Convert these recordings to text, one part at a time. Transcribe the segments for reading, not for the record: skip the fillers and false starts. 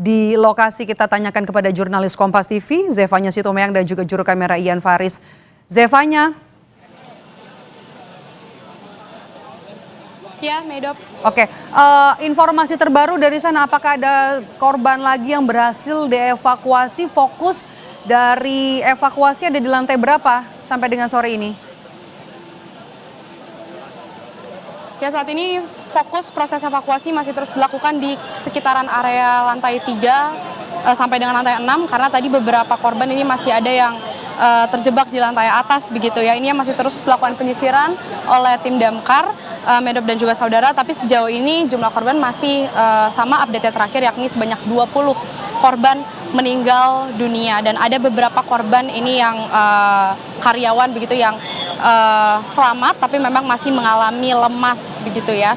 di lokasi. Kita tanyakan kepada jurnalis Kompas TV, Zefanya Sitomeyang dan juga juru kamera Ian Faris. Zefanya. Ya, Medop. Oke, informasi terbaru dari sana, apakah ada korban lagi yang berhasil dievakuasi? Fokus dari evakuasi ada di lantai berapa sampai dengan sore ini? Ya, saat ini fokus proses evakuasi masih terus dilakukan di sekitaran area lantai 3 sampai dengan lantai 6, karena tadi beberapa korban ini masih ada yang terjebak di lantai atas begitu ya. Ini masih terus dilakukan penyisiran oleh tim damkar, Medop dan juga saudara, tapi sejauh ini jumlah korban masih sama update terakhir, yakni sebanyak 20 korban meninggal dunia, dan ada beberapa korban ini yang karyawan begitu yang selamat tapi memang masih mengalami lemas begitu ya.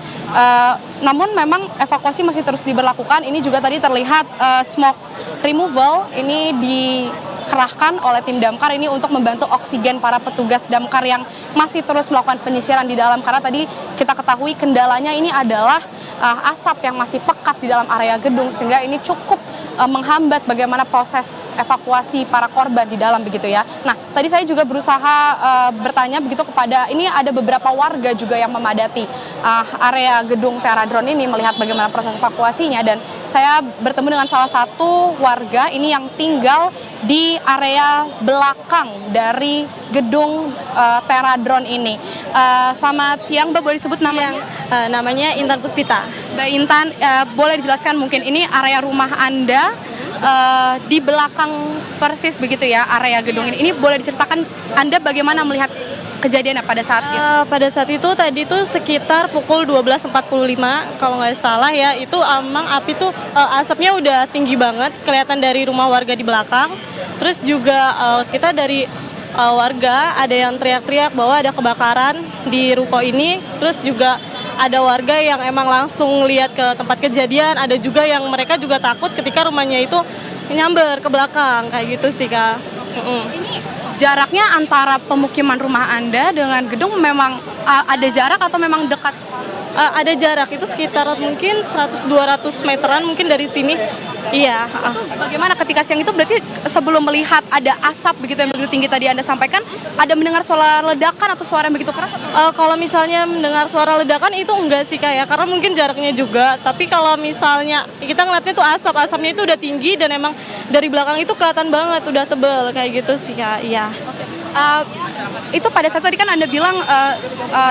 Namun memang evakuasi masih terus diberlakukan. Ini juga tadi terlihat smoke removal ini dikerahkan oleh tim damkar ini untuk membantu oksigen para petugas damkar yang masih terus melakukan penyisiran di dalam, karena tadi kita ketahui kendalanya ini adalah asap yang masih pekat di dalam area gedung, sehingga ini cukup menghambat bagaimana proses evakuasi para korban di dalam begitu ya. Nah, tadi saya juga berusaha bertanya begitu kepada, ini ada beberapa warga juga yang memadati area gedung Teradron ini melihat bagaimana proses evakuasinya, dan saya bertemu dengan salah satu warga ini yang tinggal di area belakang dari gedung Teradron ini. Selamat siang, Mbak, boleh disebut namanya? Namanya Intan Puspita. Mbak Intan, boleh dijelaskan mungkin ini area rumah Anda di belakang persis begitu ya area gedung ini. Ini boleh diceritakan Anda bagaimana melihat kejadiannya pada saat itu? Pada saat itu tadi tuh sekitar pukul 12.45 kalau nggak salah ya, itu emang api tuh asapnya udah tinggi banget kelihatan dari rumah warga di belakang. Terus juga kita dari warga ada yang teriak-teriak bahwa ada kebakaran di ruko ini. Terus juga ada warga yang emang langsung lihat ke tempat kejadian, ada juga yang mereka juga takut ketika rumahnya itu nyamber ke belakang kayak gitu sih, Kak. Ini jaraknya antara pemukiman rumah Anda dengan gedung memang ada jarak atau memang dekat? Ada jarak, itu sekitar mungkin 100-200 meteran mungkin dari sini. Iya. Itu bagaimana ketika siang itu, berarti sebelum melihat ada asap begitu yang begitu tinggi tadi Anda sampaikan, ada mendengar suara ledakan atau suara yang begitu keras? Kalau misalnya mendengar suara ledakan itu enggak sih, kayak karena mungkin jaraknya juga. Tapi kalau misalnya kita ngeliatnya tuh asapnya itu udah tinggi dan emang dari belakang itu kelihatan banget udah tebel kayak gitu sih, Kak. Iya. Itu pada saat tadi kan Anda bilang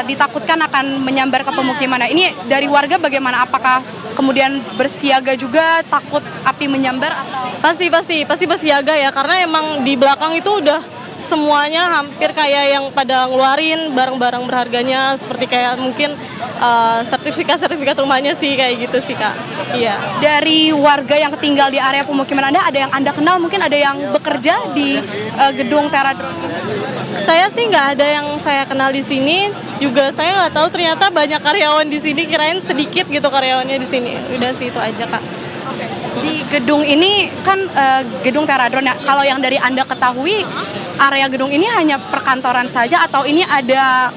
ditakutkan akan menyambar ke pemukiman. Nah, ini dari warga bagaimana? Apakah kemudian bersiaga juga takut api menyambar atau? Pasti bersiaga ya, karena emang di belakang itu udah semuanya hampir kayak yang pada ngeluarin barang-barang berharganya, seperti kayak mungkin sertifikat rumahnya sih kayak gitu sih, Kak. Iya. Dari warga yang tinggal di area pemukiman Anda, ada yang Anda kenal, mungkin ada yang bekerja di gedung Teradron ini? Saya sih nggak ada yang saya kenal di sini. Juga saya nggak tahu ternyata banyak karyawan di sini. Kirain sedikit gitu karyawannya di sini. Udah sih itu aja, Kak. Di gedung ini kan gedung Teradron ya. Kalau yang dari Anda ketahui, area gedung ini hanya perkantoran saja atau ini ada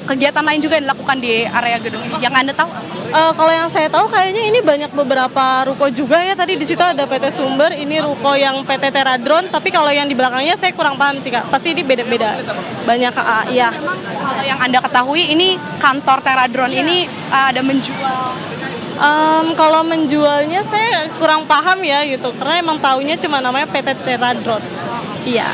kegiatan lain juga yang dilakukan di area gedung ini? Yang Anda tahu? Kalau yang saya tahu kayaknya ini banyak beberapa ruko juga ya. Tadi di situ ada PT Sumber, ini ruko yang PT Teradron. Tapi kalau yang di belakangnya saya kurang paham sih, Kak. Pasti ini beda-beda. Banyak, iya. Kalau yang Anda ketahui, ini kantor Teradron ini ada menjual? Kalau menjualnya saya kurang paham ya gitu. Karena emang taunya cuma namanya PT Teradron. Iya.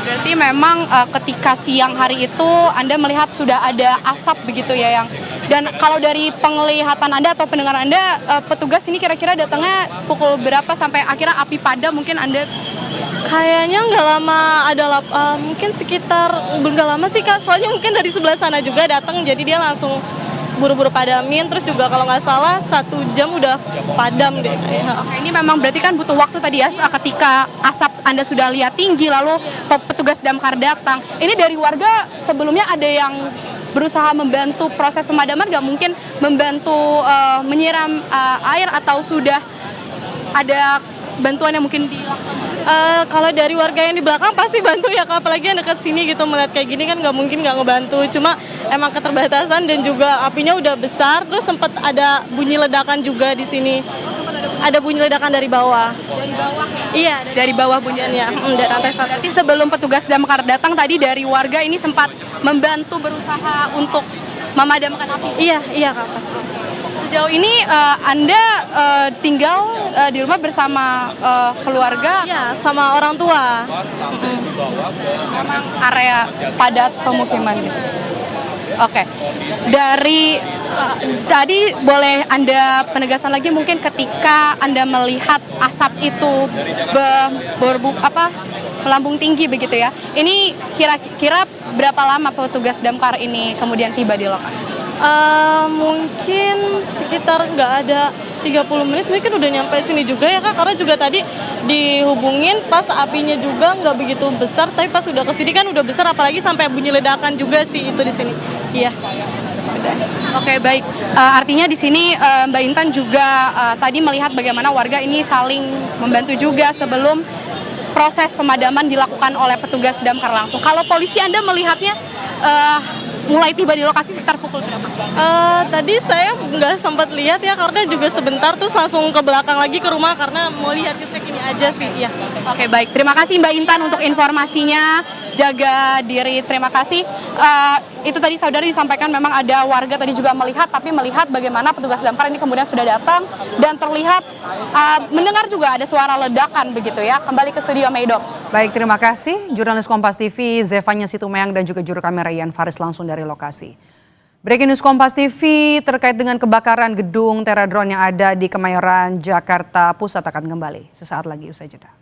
Berarti memang ketika siang hari itu Anda melihat sudah ada asap begitu ya yang. Dan kalau dari penglihatan Anda atau pendengaran Anda, petugas ini kira-kira datangnya pukul berapa sampai akhirnya api padam mungkin Anda? Kayaknya nggak lama, mungkin sekitar nggak lama sih, Kak. Soalnya mungkin dari sebelah sana juga datang, jadi dia langsung buru-buru padamin. Terus juga kalau nggak salah 1 jam udah padam deh. Ini memang berarti kan butuh waktu tadi ya, ketika asap Anda sudah lihat tinggi lalu petugas damkar datang. Ini dari warga sebelumnya ada yang berusaha membantu proses pemadaman, nggak mungkin membantu menyiram air atau sudah ada bantuan yang mungkin dilakukan? Kalau dari warga yang di belakang pasti bantu ya, Kak. Apalagi yang dekat sini gitu, melihat kayak gini kan nggak mungkin nggak ngebantu. Cuma emang keterbatasan dan juga apinya udah besar, terus sempat ada bunyi ledakan juga di sini. ada bunyi ledakan dari bawah. Dari bawah ya? Iya, Dari bawah bunyinya. dari lantai 1. Berarti sebelum petugas damkar datang tadi dari warga ini sempat membantu berusaha untuk memadamkan api. Iya Kak. Pas. Sejauh ini Anda tinggal di rumah bersama keluarga, Iya, sama orang tua. memang area padat pemukiman gitu. Oke, dari tadi boleh Anda penegasan lagi mungkin ketika Anda melihat asap itu melambung tinggi begitu ya. Ini kira-kira berapa lama petugas damkar ini kemudian tiba di lokasi? Mungkin sekitar nggak ada 30 menit mungkin udah nyampe sini juga ya Kak, karena juga tadi dihubungin pas apinya juga nggak begitu besar, tapi pas udah kesini kan udah besar, apalagi sampai bunyi ledakan juga sih itu di sini. Iya. Oke, baik. Artinya di sini Mbak Intan juga tadi melihat bagaimana warga ini saling membantu juga sebelum proses pemadaman dilakukan oleh petugas damkar langsung. Kalau polisi Anda melihatnya mulai tiba di lokasi sekitar pukul berapa? Tadi saya nggak sempat lihat ya, karena juga sebentar terus langsung ke belakang lagi ke rumah karena mau lihat cek ini aja sih. Iya. Oke, baik. Terima kasih Mbak Intan untuk informasinya. Jaga diri, terima kasih. Itu tadi saudari disampaikan memang ada warga tadi juga melihat, tapi melihat bagaimana petugas damkar ini kemudian sudah datang dan terlihat mendengar juga ada suara ledakan begitu ya. Kembali ke studio Meidop. Baik, terima kasih. Jurnalis Kompas TV Zevanya Situmeang dan juga juru kamera Ian Faris langsung dari lokasi. Breaking News Kompas TV terkait dengan kebakaran gedung Teradron yang ada di Kemayoran, Jakarta Pusat akan kembali sesaat lagi usai jeda.